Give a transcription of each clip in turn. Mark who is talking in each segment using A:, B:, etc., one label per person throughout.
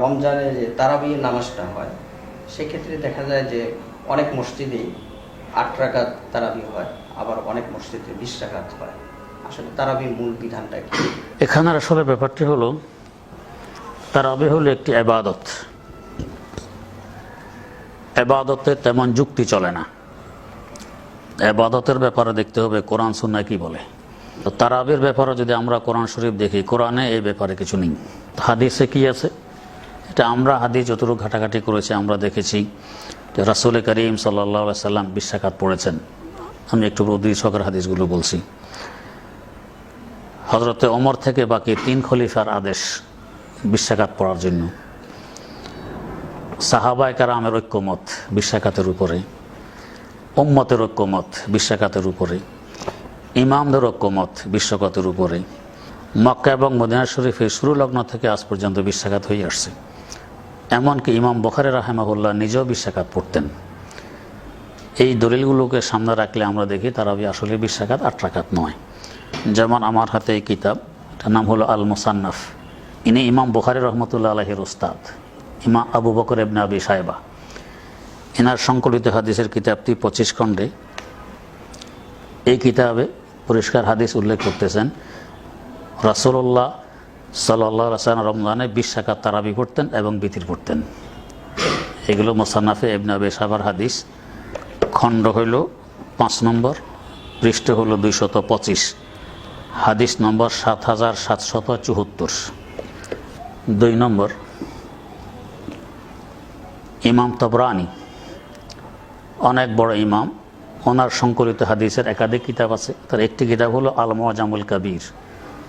A: রমজানে যে তারাবি নামাজটা হয় সেক্ষেত্রে দেখা যায় যে অনেক মসজিদেই ৮ রাকাত তারাবি হয়, আবার অনেক মসজিদে ২০ রাকাত হয়। আসলে তারাবির মূল বিধানটা কি?
B: এখানে আসলে ব্যাপারটি হলো, তারাবি হলো একটি ইবাদত। ইবাদতে তেমন যুক্তি চলে না। ইবাদতের ব্যাপারে দেখতে হবে কোরআন সুন্নাহ কি বলে। তো তারাবির ব্যাপারে যদি আমরা কোরআন শরীফ দেখি, কোরআনে এই ব্যাপারে কিছু নেই। হাদিসে কি আছে এটা আমরা হাদিস যতটুকু ঘাটাঘাটি করেছি আমরা দেখেছি যে রাসূল করিম সাল্লাল্লাহু আলাইহি সাল্লাম ২০ রাকাত পড়েছেন। আমি একটু উদ্দীপকের হাদিসগুলো বলছি। হযরতে ওমর থেকে বাকি ৩ খলিফার আদেশ ২০ রাকাত পড়ার জন্য। সাহাবায়ে কেরামের ঐক্যমত ২০ রাকাতের উপরে, উম্মতের ঐক্যমত ২০ রাকাতের উপরে, ইমামদের ঐক্যমত ২০ রাকাতের উপরে। মক্কা এবং মদিনা শরীফের শুরু লগ্ন থেকে আজ পর্যন্ত ২০ রাকাত হয়ে আসছে। এমনকি ইমাম বুখারী রাহিমাহুল্লাহ নিজেও ২০ রাকাত পড়তেন। এই দলিলগুলোকে সামনে রাখলে আমরা দেখি তারাবি আসলে ২০ রাকাত ৮ রাকাত নয়। যেমন আমার হাতে এই কিতাব, এটার নাম হলো আল মুসান্নাফ। ইনি ইমাম বুখারী রহমতুল্লাহ আলাইহির উস্তাদ ইমাম আবু বকর ইবনে আবি শায়বা। এনার সংকলিত হাদিসের কিতাবটি ২৫ খণ্ডে। এই কিতাবে পরিষ্কার হাদিস উল্লেখ করতেছেন রাসূলুল্লাহ সাল্লাল্লাহু আলাইহি ওয়াসাল্লাম রমজানে ২০ রাকাত তারাবি পড়তেন এবং বিতির পড়তেন। এগুলো মুসান্নাফে ইবনে আবি শায়বার হাদিস। খণ্ড হইল ৫ নম্বর, পৃষ্ঠ হলো ২২৫, হাদিস নম্বর ৭৭৭৪। ২ নম্বর, ইমাম তাবরানী অনেক বড় ইমাম, ওনার সংকলিত হাদিসের একাধিক কিতাব আছে। তার একটি কিতাব হলো আল মুআজামুল কাবীর।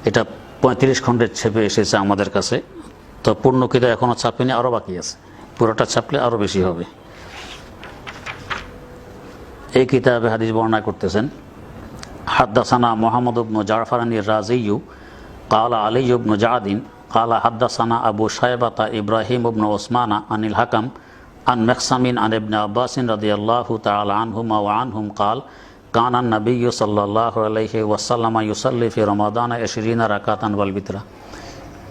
B: এটা ৩৫ খণ্ডের ছেপে এসেছে আমাদের কাছে। তো পূর্ণ কিতাব এখনও ছাপেনি, আরও বাকি আছে। পুরোটা ছাপলে আরও বেশি হবে। এই কিতাবে হাদিস বর্ণনা করতেছেন হাদ্দাসানা মুহাম্মদ ইবনে জাফর আন-রাজিয়্যু ক্বালা আলী ইবনে জাদিন ক্বালা হাদ্দাসানা আবু শায়বাতা ইব্রাহিম ইবনে উসমান আনিল হাকাম আন মাকসামিন আন ইবনে আব্বাস রাদিয়াল্লাহু তাআলা আনহুমা ওয়া আনহুম ক্বাল কানা নবিয়্যু সাল্লাল্লাহু আলাইহি ওয়াসাল্লাম ইউসাল্লি ফি রমাদান 20 রাকাতান ওয়াল বিতরা।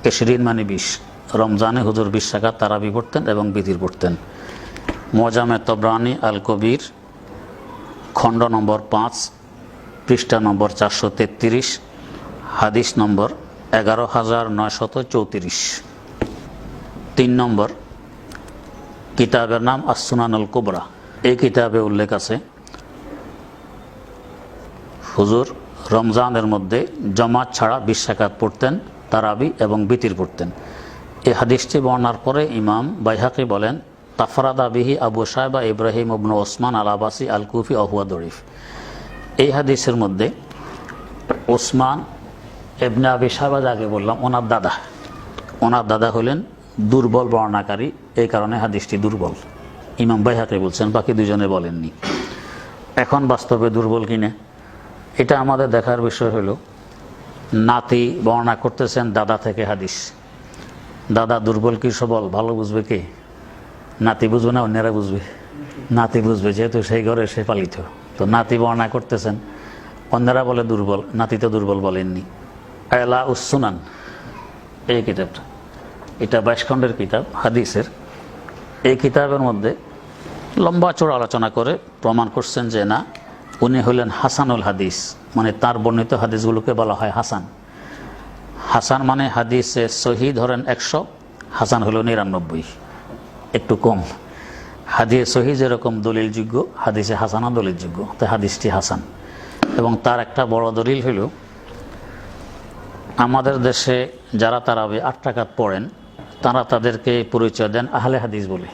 B: 20 মানে 20। রমজানে হুজুর 20 রাকাত তারাবি পড়তেন এবং বিতির পড়তেন। মুআজামে তাবরানী আল কবির, খণ্ড নম্বর ৫, পৃষ্ঠা নম্বর ৪৩৩, হাদিস নম্বর ১১৯৩৪। ৩ নম্বর, কিতাবের নাম আস-সুনানুল কুবরা। এই কিতাবে উল্লেখ আছে হুজুর রমজানের মধ্যে জামাত ছাড়া ২০ রাকাত পড়তেন, তারাবি এবং বিতির পড়তেন। এই হাদিসটি বর্ণনার পরে ইমাম বাইহাকি বলেন তাফরাদা বিহি আবু শায়বা ইব্রাহিম ইবনে ওসমান আল আবাসি আল কুফি ওয়া হুয়া দঈফ। এই হাদিসের মধ্যে ওসমান ইবনে আবি শায়বা যাকে বললাম ওনার দাদা হলেন দুর্বল বর্ণনাকারী। এই কারণে হাদিসটি দুর্বল। ইমাম বাইহাকি বলছেন, বাকি দুজনে বলেননি। এখন বাস্তবে দুর্বল কিনা এটা আমাদের দেখার বিষয় হলো, নাতি বর্ণনা করতেছেন দাদা থেকে হাদিস। দাদা দুর্বল কি সবল ভালো বুঝবে কে? নাতি বুঝবে না অন্যরা বুঝবে? নাতি বুঝবে, যেহেতু সেই ঘরে সে পালিত। তো নাতি বর্ণনা করতেছেন, অন্যরা বলে দুর্বল, নাতি তো দুর্বল বলেননি। আলা উস-সুনান এই কিতাবটা, এটা ২২ খণ্ডের কিতাব হাদিসের। এই কিতাবের মধ্যে লম্বা চড়া আলোচনা করে প্রমাণ করছেন যে না, উনি হলেন হাসানুল হাদিস, মানে তার বর্ণিত হাদিসগুলোকে বলা হয় হাসান। হাসান মানে হাদিসে সহিহ ধরেন ১০০, হাসান হলো ৯৯, একটু কম। হাদিসে সহিহ যেরকম দলিলযোগ্য, হাদিসে হাসানও দলিলযোগ্য, তাই হাদিসটি হাসান। এবং তার একটা বড় দলিল হলো, আমাদের দেশে যারা তারাবি ৮ রাকাত পড়েন তারা তাদেরকে পরিচয় দেন আহলে হাদিস বলে।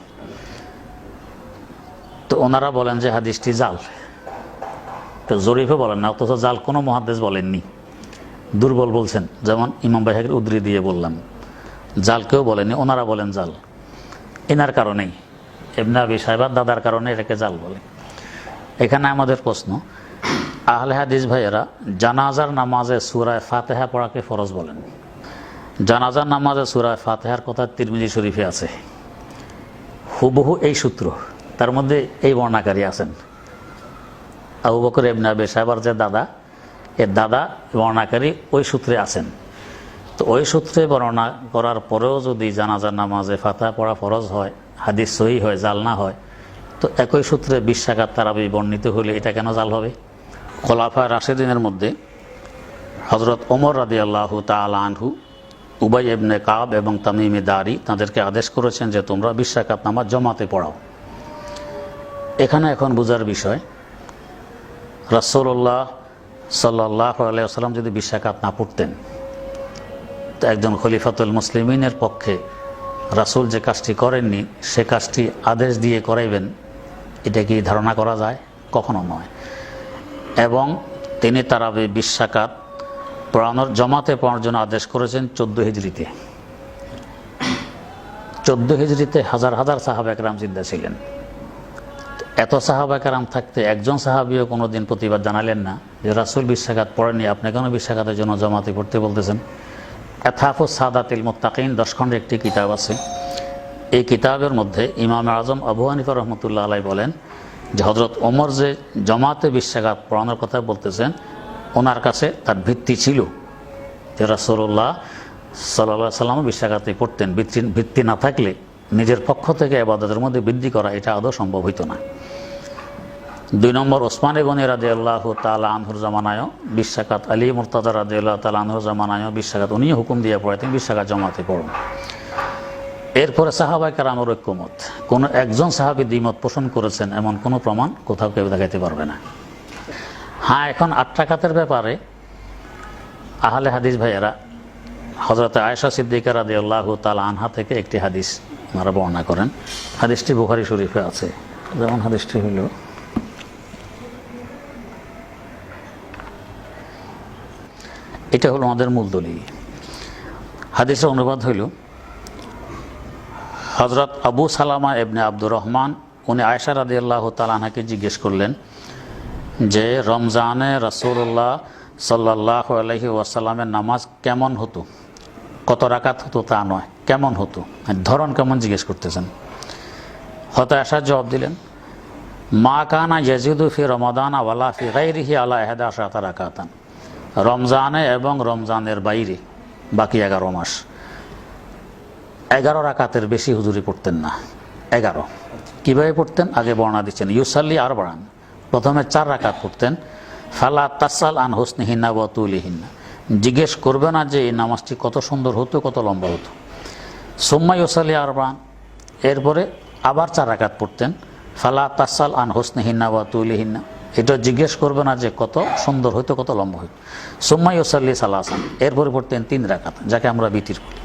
B: তো ওনারা বলেন যে হাদিসটি জাল। তো জরিফে বলেন না, অথচ জাল কোনো মুহাদ্দিস বলেননি, দুর্বল বলছেন। যেমন ইমাম বাইহাকির উদ্ধৃতি দিয়ে বললাম, জাল কেউ বলেনি, ওনারা বলেন জাল। এনার কারণেই, ইবনে আবি শায়বার দাদার কারণে এটাকে জাল বলে। এখানে আমাদের প্রশ্ন, আহলে হাদিস ভাইয়েরা জানাজার নামাজে সূরা ফাতিহা পড়াকে ফরজ বলেন। জানাজার নামাজে সূরা ফাতিহার কথা তিরমিজি শরীফে আছে, হুবহু এই সূত্র। তার মধ্যে এই বর্ণনাকারী আছেন আবু বকর ইবনে আবি শায়বার যে দাদা, এর দাদা বর্ণনাকারী ওই সূত্রে আছেন। তো ওই সূত্রে বর্ণনা করার পরেও যদি জানাজার নামাজে ফাতিহা পড়া ফরজ হয়, হাদিস সহিহ হয়, জাল না হয়, তো একই সূত্রে 20 রাকাত তারাবি বর্ণিত হলে এটা কেন জাল হবে? খোলাফায়ে রাশিদিনের মধ্যে হযরত ওমর রাদিয়াল্লাহু তাআলা আনহু, উবাই ইবনে কাব এবং তামিম দারি তাদেরকে আদেশ করেছেন যে তোমরা 20 রাকাত নামাজ জমাতে পড়াও। এখানে এখন বোঝার বিষয়, রাসূলুল্লাহ সাল্লাল্লাহু আলাইহি ওয়াসাল্লাম যদি 20 রাকাত না পড়তেন, তো একজন খলিফাতুল মুসলিমিনের পক্ষে রাসূল যে কাজটি করেননি সে কাজটি আদেশ দিয়ে করাইবেন, এটা কি ধারণা করা যায়? কখনো নয়। এবং তিনি তারাবি 20 রাকাত পড়ানোর জমাতে পড়ানোর জন্য আদেশ করেছেন 14 হিজরিতে। 14 হিজরিতে হাজার হাজার সাহাবা একরাম জিন্দা ছিলেন। এত সাহাবা একরাম থাকতে একজন সাহাবিও কোনোদিন প্রতিবাদ জানালেন না যে রাসূল 20 রাকাত পড়েননি, আপনি কেন 20 রাকাতের জন্য জমাতে পড়তে বলতেছেন? ইতহাফুস সাদাতিল মুত্তাকিন 10 খণ্ডের একটি কিতাব আছে। এই কিতাবের মধ্যে ইমাম আজম আবু হানিফা রহমতুল্লাহ আলাইহি বলেন যে হযরত ওমর যে জমাতে 20 রাকাত পড়ানোর কথা বলতেছেন, ওনার কাছে তার ভিত্তি ছিল যে রাসূলুল্লাহ সাল্লাল্লাহু আলাইহি ওয়াসাল্লাম 20 রাকাতই পড়তেন। ভিত্তি না থাকলে নিজের পক্ষ থেকে ইবাদতের মধ্যে বৃদ্ধি করা এটা আদৌ সম্ভব হইতো না। 2 নম্বর, ওসমান গনি রাদিয়াল্লাহু তাআলা আনহুর জামানায়ও 20 রাকাত, আলী মুর্তাজা রাদিয়াল্লাহু তাআলা আনহুর জামানায়ও 20 রাকাত উনিও হুকুম দিয়ে পড়াতেন 20 রাকাত জমাতে পড়ুন। এরপরে সাহাবায়ে কেরামের ঐক্যমত, কোনো একজন সাহাবী দ্বিমত পোষণ করেছেন এমন কোনো প্রমাণ কোথাও কেউ দেখাতে পারবে না। হ্যাঁ, এখন 8 রাকাতের ব্যাপারে আহলে হাদিস ভাইয়েরা হযরত আয়েশা সিদ্দিকা রাদিয়াল্লাহু তাআলা আনহা থেকে একটি হাদিস ওনারা বর্ণনা করেন। হাদিসটি বুখারী শরীফে আছে। যেমন হাদিসটি হইল, এটা হলো আমাদের মূল দলিল। হাদিসের অনুবাদ হইল, হযরত আবু সালামা ইবনে আব্দুর রহমান উনি আয়েশা রাদিয়াল্লাহু তাআলা আনহাকে জিজ্ঞেস করলেন যে রমজানে রাসূলুল্লাহ সাল্লাল্লাহু আলাইহি ওয়াসাল্লামের নামাজ কেমন হতো, কত রাকাত হতো তা নয়, কেমন হতো, ধরন কেমন জিজ্ঞেস করতেছেন। হযরত আয়েশা জবাব দিলেন, মা কানা ইয়াজিদু ফি রমাদান ওয়ালা ফি গায়রিহি আলা 11 রাকাতান। রমজানে এবং রমজানের বাইরে বাকি 11 মাস 11 রাকাতের বেশি হুজুরি পড়তেন না। 11 কিভাবে পড়তেন আগে বর্ণনা দিচ্ছেন। ইউসাল্লি আর বাড়ান, প্রথমে 4 রাকাত পড়তেন। ফালা তাসাল আন হুসনিহিন্না ওয়া তুলিহিন্না, জিজ্ঞেস করবে না যে এই নামাজটি কত সুন্দর হতো, কত লম্বা হতো। সুম্মা ইউসাল্লি আর বাড়ান, এরপরে আবার 4 রাকাত পড়তেন। ফালা তাসাল আন হুসনিহিন্না ওয়া তুলিহিন্না, এটা জিজ্ঞেস করবে না যে কত সুন্দর হইতো, কত লম্বা হইতো। সুম্মা ইউসাল্লি সালাসান, এরপরে পড়তেন 3 রাকাত, যাকে আমরা বিতির বলি।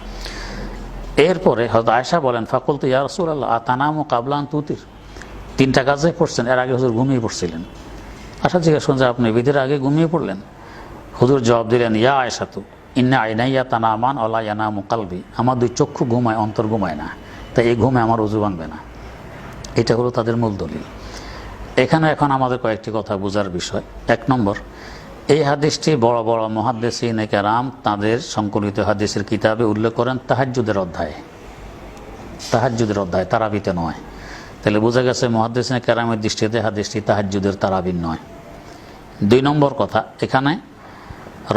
B: এরপরে হযরত আয়েশা বলেন, ফাকুলতু ইয়া রাসূলুল্লাহ আতানামু ক্বাবলা আন তুতির। 3টা কাজে পড়ছেন, এর আগে হুজুর ঘুমিয়ে পড়ছিলেন। আশা জিজ্ঞেস করেন যে আপনি বিতির আগে ঘুমিয়ে পড়লেন? হুজুর জবাব দিলেন, ইয়া আয়েশাতু ইন্না আইনাইয়া তানামান ওয়ালা ইয়ানামু কলবি, আমার 2 চক্ষু ঘুমায়, অন্তর ঘুমায় না, তাই এই ঘুমে আমার ওযু ভাঙবে না। এটা হলো তাদের মূল দলিল। এখানে এখন আমাদের কয়েকটি কথা বোঝার বিষয়। 1 নম্বর, এই হাদিসটি বড় বড় মুহাদ্দিসিনে কেরাম তাদের সংকলিত হাদিসের কিতাবে উল্লেখ করেন তাহাজ্জুদের অধ্যায়ে। তাহাজ্জুদের অধ্যায়, তারাবিতে নয়। তাহলে বোঝা গেছে মুহাদ্দিসিনে কেরামের দৃষ্টিতে হাদিসটি তাহাজ্জুদের তারাবির নয়। 2 নম্বর কথা, এখানে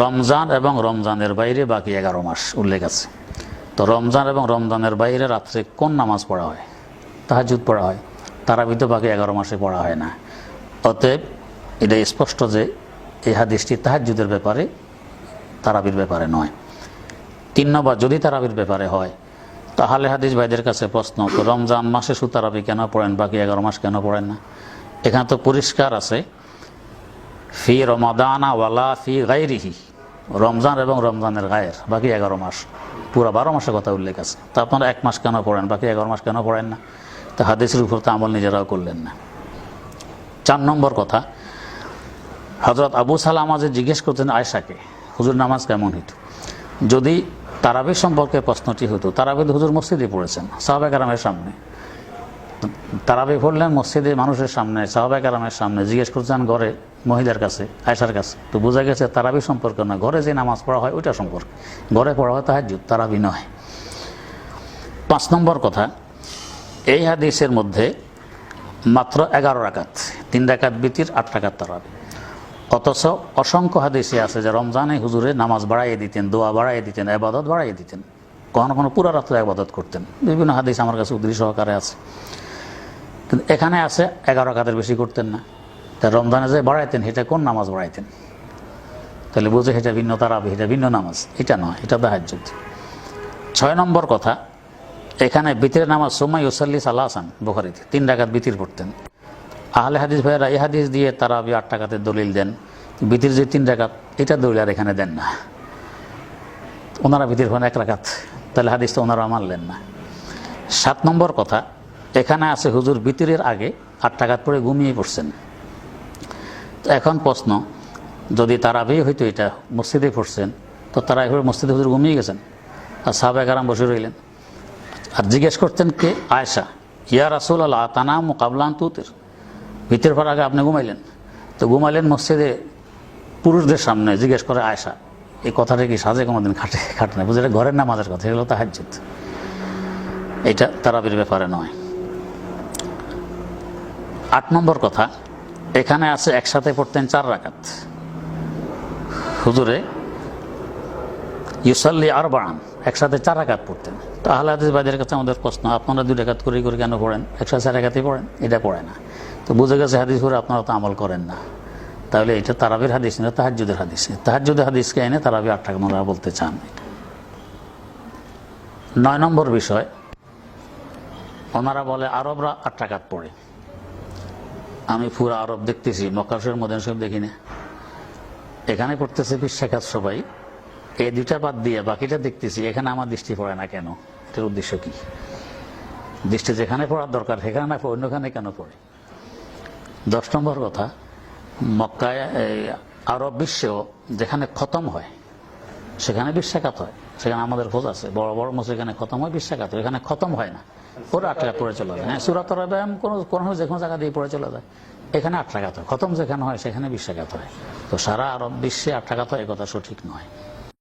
B: রমজান এবং রমজানের বাইরে বাকি 11 মাস উল্লেখ আছে। তো রমজান এবং রমজানের বাইরে রাত্রে কোন নামাজ পড়া হয়? তাহাজ্জুদ পড়া হয়। তারাবিতে বাকি 11 মাসে পড়া হয় না। অতএব এটা স্পষ্ট যে এই হাদিসটি তাহাজ্জুদের ব্যাপারে, তারাবির ব্যাপারে নয়। 3 নম্বর, যদি তারাবির ব্যাপারে হয় তাহলে হাদিস ভাইদের কাছে প্রশ্ন, তো রমজান মাসে শুধু তারাবি কেন পড়েন, বাকি 11 মাস কেন পড়েন না? এখানে তো পরিষ্কার আছে ফি রমাদানা ওয়ালা ফি গায়রিহি, রমজান এবং রমজানের গায়ের বাকি 11 মাস, পুরো 12 মাসের কথা উল্লেখ আছে। তা আপনারা 1 মাস কেন পড়েন, বাকি 11 মাস কেন পড়েন না? তা হাদিসের উপর তো আমল নিজেরাও করলেন না। 4 নম্বর কথা, হযরত আবু সালামা যে জিজ্ঞেস করতেন আয়েশাকে হুজুর নামাজ কেমন হইতো, যদি তারাবি সম্পর্কে প্রশ্নটি হতো, তারাবি হুজুর মসজিদে পড়েছেন সাহাবায়ে কেরামের সামনে, তারাবি পড়লেন মসজিদে মানুষের সামনে, সাহাবায়ে কেরামের সামনে, জিজ্ঞেস করছেন ঘরে মহিলার কাছে, আয়েশার কাছে, তো বোঝা গেছে তারাবি সম্পর্কে না, ঘরে যে নামাজ পড়া হয় ওইটা সম্পর্কে। ঘরে পড়া হয় তাহাজ্জুদ, তারাবি নয়। 5 নম্বর কথা, এই হাদিসের মধ্যে মাত্র 11 রাকাত, 3 রাকাত বিতির, 8 রাকাত তারাবি। অথচ অসংখ্য হাদিসে আছে যে রমজানে হুজুরে নামাজ বাড়াইয়ে দিতেন, দোয়া বাড়াইয়ে দিতেন, ইবাদত বাড়াইয়ে দিতেন, কখনো কোনো পুরা রাত্রে ইবাদত করতেন। বিভিন্ন হাদিস আমার কাছে উদ্ধৃতি সহকারে আছে, কিন্তু এখানে আছে 11 রাকাতের বেশি করতেন না। তা রমজানে যে বাড়াইতেন সেটা কোন নামাজ বাড়াইতেন? তাহলে বুঝে সেটা ভিন্ন তারাবি, এটা ভিন্ন নামাজ, এটা নয়, এটা তাহাজ্জুদ। 6 নম্বর কথা, এখানে বিতিরের নামাজ সুম্মা ইউসাল্লি সালাসান, বুখারীতে 3 রাকাত বিতির পড়তেন। আহলে হাদিস ভাইয়েরা এই হাদিস দিয়ে তারাবি 8 রাকাতের দলিল দেন, বিতির যে 3 রাকাত এটা দলিল আর এখানে দেন না। ওনারা বিতির পড়েন 1 রাকাত, তাহলে হাদিস তো ওনারা মানলেন না। 7 নম্বর কথা, এখানে আছে হুজুর বিতিরের আগে 8 রাকাত পড়ে ঘুমিয়ে পড়ছেন। তো এখন প্রশ্ন, যদি তারাবি হইতো এটা মসজিদে পড়ছেন, তো তারা এভাবে মসজিদে হুজুর ঘুমিয়ে গেছেন আর সাহাবায়ে কেরাম বসে রইলেন। আর জিজ্ঞেস করতেন কে? আয়েশা, ইয়া রাসূলুল্লাহ তানামু ক্বাবলা আন তুতির, ভিতরের পর আগে আপনি ঘুমাইলেন। তো ঘুমাইলেন মসজিদে পুরুষদের সামনে, জিজ্ঞেস করে আয়েশা, এই কথাটা কি সাজে কোনোদিন খাটে না? বুঝে এটা ঘরের নামাজের কথা, এগুলো তাহাজ্জুদ, এটা তারাবির ব্যাপারে নয়। 8 নম্বর কথা, এখানে আছে একসাথে পড়তেন 4 রাকাত হুজুরে, ইউসাল্লি আরবাআন, একসাথে 4 রাকাত পড়তেন। তো আহলে হাদিস ভাইদের কাছে আমাদের প্রশ্ন, আপনারা 2 রাকাত করে কেন পড়েন? একসাথে 4 রাকাতই পড়েন, এটা পড়ে না। তো বুঝে গেছে হাদিস পড়ে আপনারা তো আমল করেন না, তাহলে এটা তারাবির হাদিস না, তাহাজ্জুদের হাদিস। তাহাজ্জুদের হাদিসকে এনে তারাবি 8 রাকাত ওনারা বলতে চান। 9 নম্বর বিষয়, ওনারা বলে আরবরা 8 রাকাত পড়ে। আমি পুরো আরব দেখতেছি, মক্কা শরীফ মদিনা শরীফ দেখি না, এখানে পড়তেছে 20 রাকাত সবাই, এই 2টা বাদ দিয়ে বাকিটা দেখতেছি, এখানে আমার দৃষ্টি পড়ে না কেন? এটার উদ্দেশ্য কি? দৃষ্টি যেখানে পড়ার দরকার সেখানে না পড়ে অন্যখানে কেন পড়ে? 10 নম্বর কথা, মক্কায় আরব বিশ্বেও যেখানে খতম হয় সেখানে 20 রাকাত হয়, সেখানে আমাদের খোঁজ আছে, বড় বড় মসজিদ এখানে খতম হয় 20 রাকাত, এখানে খতম হয় না, ওরা 8 রাকাত পড়ে চলে যায়। হ্যাঁ, সূরা তারাবিহ কোন যে কোনো জায়গা দিয়ে পড়ে চলে যায়, এখানে 8 রাকাত হয়, খতম যেখানে হয় সেখানে 20 রাকাত হয়। তো সারা আরব বিশ্বে 8 রাকাত হয়, এই কথা সঠিক নয়।